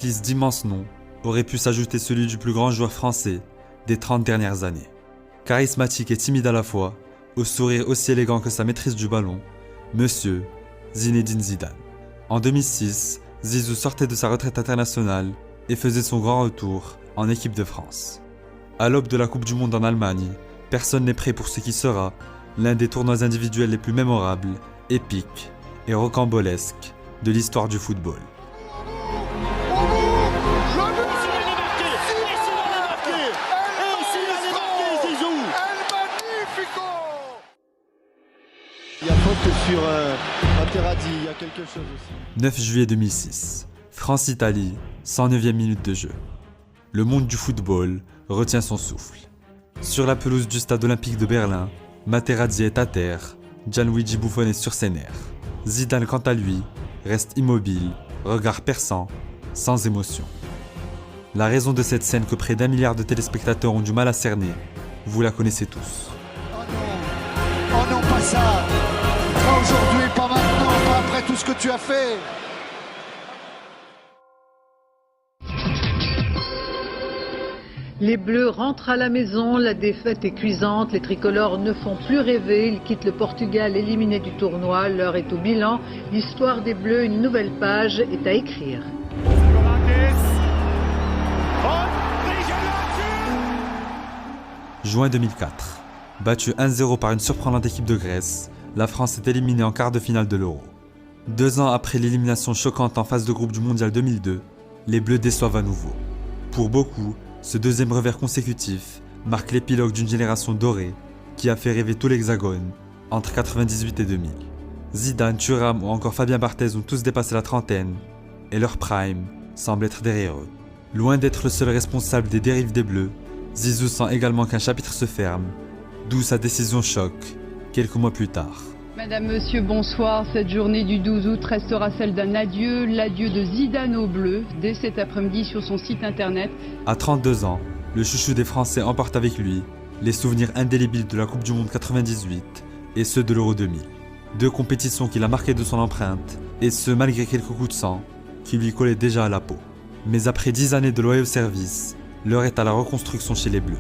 liste d'immenses noms aurait pu s'ajouter celui du plus grand joueur français des 30 dernières années. Charismatique et timide à la fois, au sourire aussi élégant que sa maîtrise du ballon, Monsieur Zinedine Zidane. En 2006, Zizou sortait de sa retraite internationale et faisait son grand retour en équipe de France. À l'aube de la Coupe du Monde en Allemagne, personne n'est prêt pour ce qui sera l'un des tournois individuels les plus mémorables, épiques et rocambolesques de l'histoire du football. Il y a faute sur Materazzi, il y a quelque chose aussi. 9 juillet 2006, France-Italie, 109e minute de jeu. Le monde du football retient son souffle. Sur la pelouse du stade olympique de Berlin, Materazzi est à terre, Gianluigi Buffon est sur ses nerfs. Zidane, quant à lui, reste immobile, regard perçant, sans émotion. La raison de cette scène que près d'1 milliard de téléspectateurs ont du mal à cerner, vous la connaissez tous. Oh non, pas ça. Pas aujourd'hui, pas maintenant, pas après tout ce que tu as fait. Les Bleus rentrent à la maison, la défaite est cuisante, les tricolores ne font plus rêver, ils quittent le Portugal éliminé du tournoi, l'heure est au bilan, l'histoire des Bleus, une nouvelle page est à écrire. Juin 2004. Battue 1-0 par une surprenante équipe de Grèce, la France est éliminée en quart de finale de l'Euro. 2 ans après l'élimination choquante en phase de groupe du Mondial 2002, les Bleus déçoivent à nouveau. Pour beaucoup, ce deuxième revers consécutif marque l'épilogue d'une génération dorée qui a fait rêver tout l'Hexagone entre 98 et 2000. Zidane, Thuram ou encore Fabien Barthez ont tous dépassé la trentaine et leur prime semble être derrière eux. Loin d'être le seul responsable des dérives des Bleus, Zizou sent également qu'un chapitre se ferme, d'où sa décision choc quelques mois plus tard. Madame, Monsieur, bonsoir. Cette journée du 12 août restera celle d'un adieu, l'adieu de Zidane aux Bleus, dès cet après-midi sur son site internet. À 32 ans, le chouchou des Français emporte avec lui les souvenirs indélébiles de la Coupe du Monde 98 et ceux de l'Euro 2000. 2 compétitions qu'il a marquées de son empreinte, et ce malgré quelques coups de sang qui lui collaient déjà à la peau. Mais après 10 années de loyaux service, l'heure est à la reconstruction chez les Bleus.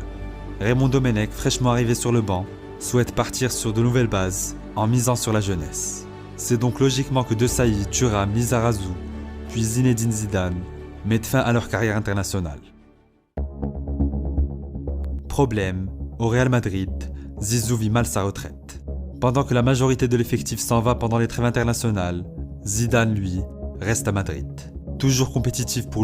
Raymond Domenech, fraîchement arrivé sur le banc, souhaite partir sur de nouvelles bases en misant sur la jeunesse. C'est donc logiquement que De Sailly, Thuram, Lizarazu, puis Zinedine Zidane mettent fin à leur carrière internationale. Problème, au Real Madrid, Zizou vit mal sa retraite. Pendant que la majorité de l'effectif s'en va pendant les trêves internationales, Zidane, lui, reste à Madrid. Toujours compétitif pour le